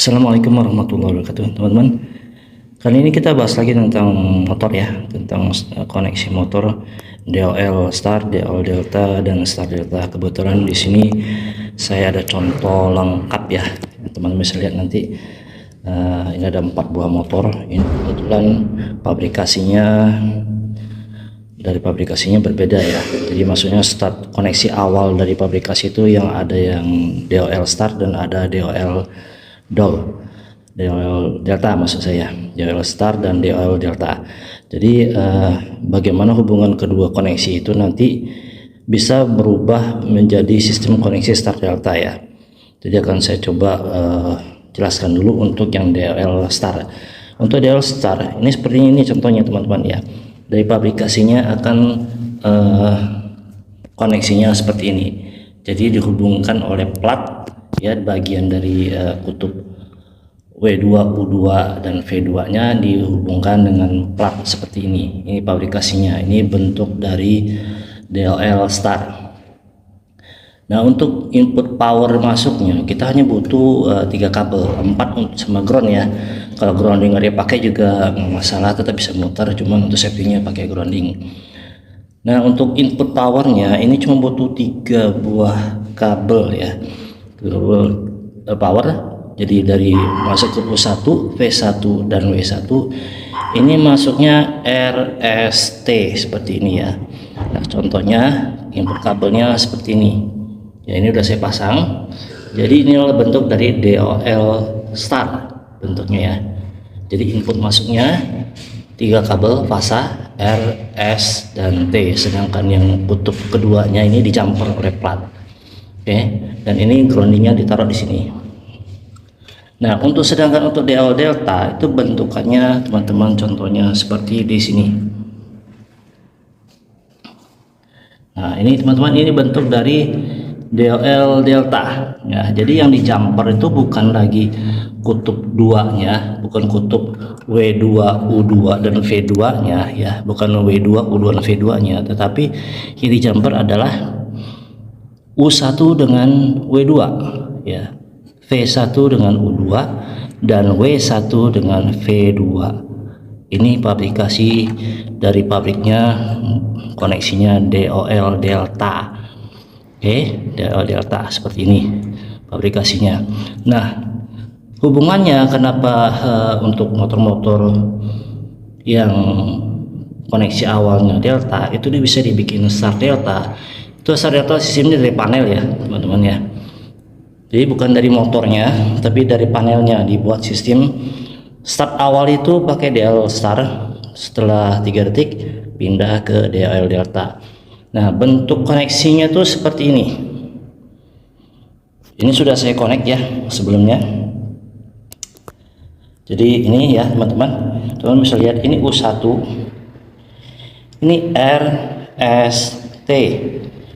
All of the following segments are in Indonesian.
Assalamualaikum warahmatullahi wabarakatuh, teman-teman. Kali ini kita bahas lagi tentang motor ya, tentang koneksi motor DOL Star, DOL Delta, dan Star Delta. Kebetulan di sini saya ada contoh lengkap ya, teman-teman bisa lihat nanti. Ini ada 4 buah motor. Ini kebetulan dari pabrikasinya berbeda ya. Jadi maksudnya start koneksi awal dari pabrikasi itu yang ada yang DOL Star dan ada DOL Delta, maksud saya DOL Star dan DOL Delta. Jadi bagaimana hubungan kedua koneksi itu nanti bisa berubah menjadi sistem koneksi Star Delta ya. Jadi akan saya coba jelaskan dulu untuk yang DOL Star. Untuk DOL Star ini seperti ini contohnya teman-teman ya. Dari pabrikasinya akan koneksinya seperti ini. Jadi dihubungkan oleh plat ya, bagian dari kutub W2, U2 dan V2 nya dihubungkan dengan plat seperti ini. Ini pabrikasinya, ini bentuk dari DOL Star. Nah, untuk input power masuknya kita hanya butuh 3 kabel, 4 sama ground ya. Kalau grounding nggak dipakai juga nggak masalah, tetap bisa muter, cuman untuk safety-nya pakai grounding. Nah, untuk input powernya ini cuma butuh 3 buah kabel ya, kabel power. Jadi dari masuk ke U1, V1 dan W1 ini masuknya RST seperti ini ya. Nah, contohnya input kabelnya seperti ini ya, ini udah saya pasang. Jadi ini adalah bentuk dari DOL Star bentuknya ya. Jadi input masuknya 3 kabel fasa R, S, dan T, sedangkan yang kutub keduanya ini dijumper oleh plat. Oke, dan ini groundingnya ditaruh di sini. Nah, sedangkan untuk DOL Delta itu bentukannya teman-teman contohnya seperti di sini. Nah, ini teman-teman, ini bentuk dari DOL Delta ya. Jadi yang di jumper itu bukan lagi kutub 2 nya, bukan kutub W2, U2 dan V2 nya ya, bukan W2, U2 dan V2 nya, tetapi yang di jumper adalah U1 dengan W2 ya, V1 dengan U2 dan W1 dengan V2. Ini pabrikasi dari pabriknya, koneksinya DOL Delta. Oke, DOL Delta seperti ini pabrikasinya. Nah, hubungannya kenapa untuk motor-motor yang koneksi awalnya Delta itu bisa dibikin Star Delta. Itu Star Delta sistemnya dari panel ya teman-teman ya. Jadi bukan dari motornya, tapi dari panelnya dibuat sistem. Start awal itu pakai DOL Star, setelah 3 detik pindah ke DOL Delta. Nah, bentuk koneksinya tuh seperti ini. Ini sudah saya connect ya sebelumnya. Jadi ini ya teman-teman, bisa lihat ini U1, ini R, S, T,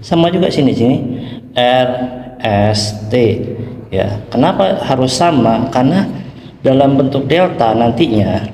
sama juga sini R, S, T ya. Kenapa harus sama? Karena dalam bentuk delta nantinya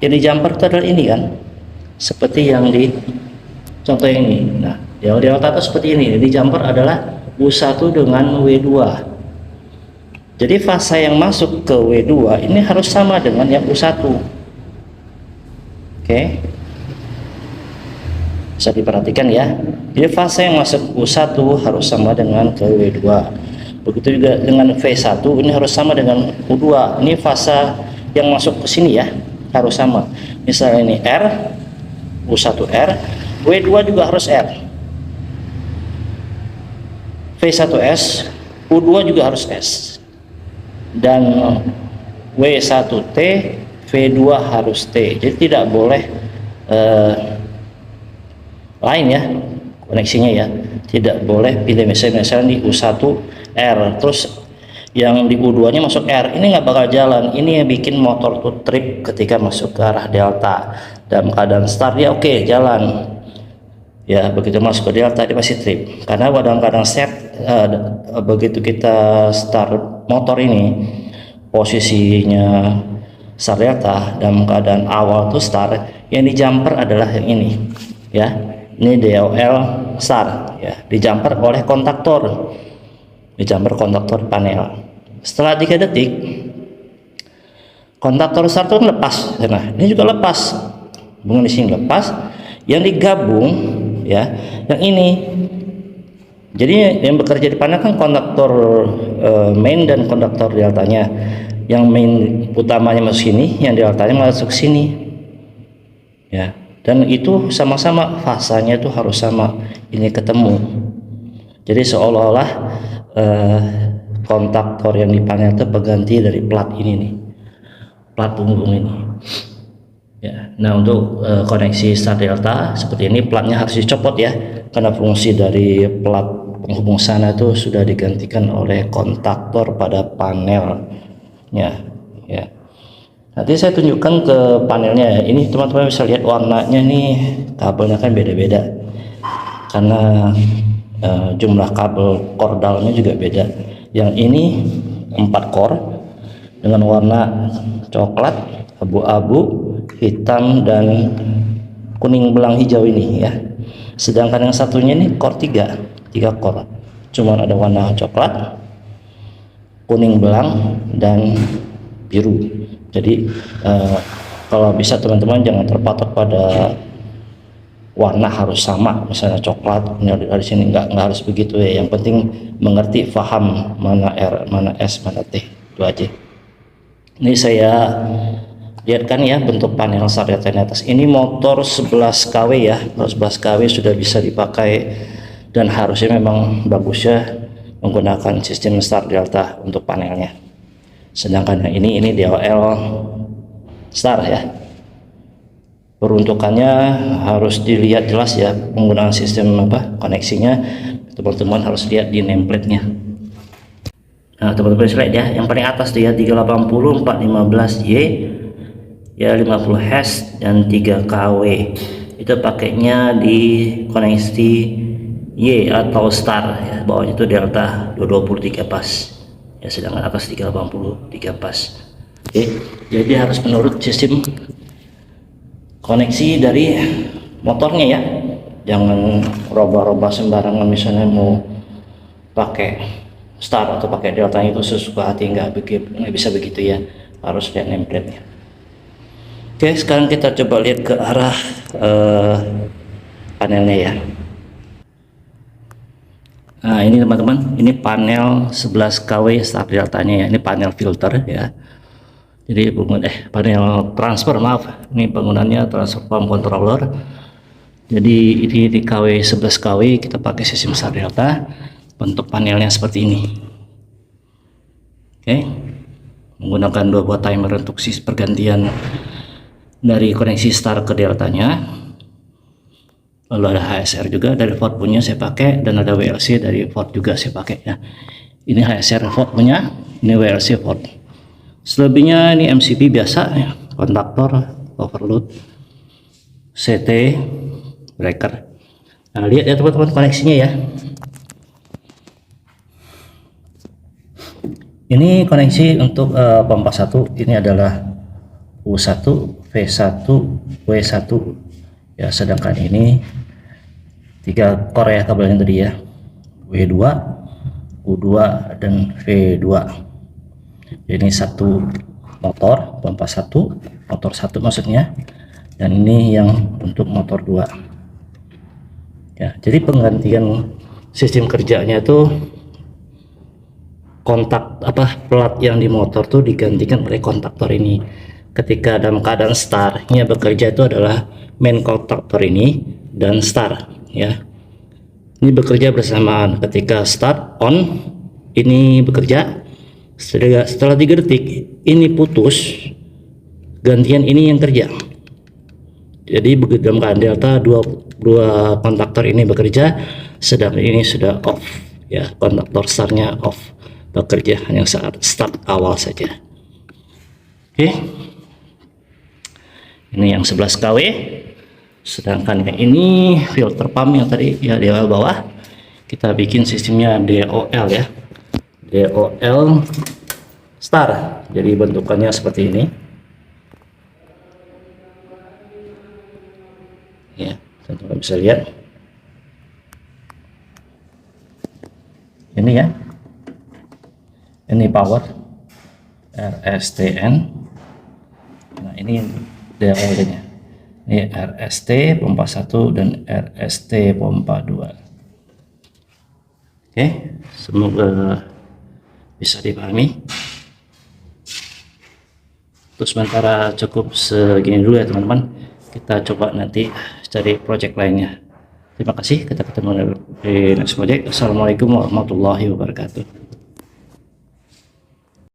yang di jumper itu adalah ini kan, seperti yang di contoh ini. Nah, delta itu seperti ini. Di jumper adalah U1 dengan W2. Jadi fase yang masuk ke W2 ini harus sama dengan yang U1. Oke. Bisa diperhatikan ya. Jadi fase yang masuk U1 harus sama dengan ke W2. Begitu juga dengan V1 ini harus sama dengan U2. Ini fase yang masuk ke sini ya, harus sama. Misalnya ini R, U1 R, W2 juga harus R. V1S, U2 juga harus S. Dan W1T, V2 harus T. Jadi tidak boleh lain ya koneksinya ya, tidak boleh pilih misalnya di U1 R terus yang di U2 nya masuk R, ini nggak bakal jalan. Ini yang bikin motor tuh trip ketika masuk ke arah delta. Dalam keadaan start ya oke, jalan ya, begitu masuk ke delta dia pasti trip, karena dalam keadaan set begitu kita start motor ini posisinya start delta, dalam keadaan awal tuh start, yang di jumper adalah yang ini ya. Ini DOL Star ya, di jumper oleh kontaktor, di jumper kontaktor panel. Setelah 3 detik Kontaktor start itu lepas. Nah, ini juga lepas. Hubungan di sini lepas. Yang digabung ya, yang ini. Jadi yang bekerja di panel kan kontaktor main dan kontaktor deltanya. Yang main utamanya masuk sini, yang deltanya masuk sini. Ya, dan itu sama-sama fasanya itu harus sama. Ini ketemu. Jadi seolah-olah kontaktor yang di panel itu pengganti dari plat ini nih. Plat punggung ini ya. Nah, untuk koneksi start delta seperti ini, platnya harus dicopot ya, karena fungsi dari plat penghubung sana itu sudah digantikan oleh kontaktor pada panelnya ya. Nanti saya tunjukkan ke panelnya. Ini teman-teman bisa lihat warnanya nih, kabelnya kan beda-beda karena jumlah kabel kordalnya juga beda. Yang ini 4 core dengan warna coklat, abu-abu, hitam, dan kuning belang hijau ini ya. Sedangkan yang satunya ini core 3 core, cuman ada warna coklat, kuning belang, dan biru. Jadi kalau bisa teman-teman jangan terpatok pada warna harus sama, misalnya coklat dari sini, nggak harus begitu ya. Yang penting mengerti, paham mana R, mana S, mana T, itu aja. Ini saya lihatkan ya bentuk panel start delta di atas. Ini motor 11 kW ya, 11 kW sudah bisa dipakai, dan harusnya memang bagusnya menggunakan sistem start delta untuk panelnya. Sedangkan yang ini DOL star ya. Peruntukannya harus dilihat jelas ya, penggunaan sistem koneksinya teman-teman harus lihat di nameplate-nya. Nah, teman-teman bisa lihat ya, yang paling atas tuh ya 380 415Y ya, 50 Hz dan 3 kW. Itu pakainya di koneksi Y atau star ya, bawahnya itu delta 223 pas ya, sedangkan atas 380 3 pas. Oke, jadi harus menurut sistem koneksi dari motornya ya, jangan robah-robah sembarangan. Misalnya mau pakai star atau pakai delta itu sesuka hati, nggak bisa begitu ya, harus lihat nameplate-nya. Oke, sekarang kita coba lihat ke arah panelnya ya. Nah, ini teman-teman, ini panel 11 kW start deltanya ya, ini panel filter ya. Jadi panel transfer, maaf, ini penggunaannya transfer pump controller. Jadi ini di KW 11 kW kita pakai sistem start delta. Bentuk panelnya seperti ini. Oke, menggunakan 2 buah timer untuk pergantian dari koneksi start ke deltanya. Lalu ada HSR juga dari Ford punya saya pakai, dan ada WLC dari Ford juga saya pakai ya. Ini HSR Ford punya, ini WLC Ford. Selebihnya ini MCB biasa ya, kontaktor, overload, CT, breaker. Nah, lihat ya teman-teman koneksinya ya. Ini koneksi untuk pompa 1, ini adalah U1, V1, W1 ya, sedangkan ini 3 core ya kabelnya tadi ya, W2, U2, dan V2. Ini satu motor pompa 1, motor 1 maksudnya, dan ini yang untuk motor 2 ya. Jadi penggantian sistem kerjanya itu plat yang di motor tuh digantikan oleh kontaktor ini. Ketika dalam keadaan startnya bekerja itu adalah main kontaktor ini dan start ya, ini bekerja bersamaan. Ketika start on, ini bekerja. Setelah 3 detik ini putus, gantian ini yang kerja. Jadi dalam keadaan delta dua kontaktor ini bekerja, sedangkan ini sudah off ya, kontaktor startnya off, bekerja hanya saat start awal saja. Oke, ini yang 11 kW, sedangkan yang ini filter pump yang tadi ya di bawah, kita bikin sistemnya DOL ya, DOL star. Jadi bentukannya seperti ini ya, teman-teman bisa lihat ini ya. Ini power RSTN ini DLD-nya. Ini RST pompa 1 dan RST pompa 2. Oke, semoga bisa dipahami. Untuk sementara cukup segini dulu ya teman-teman. Kita coba nanti cari project lainnya. Terima kasih, kita ketemu di next project. Assalamualaikum warahmatullahi wabarakatuh.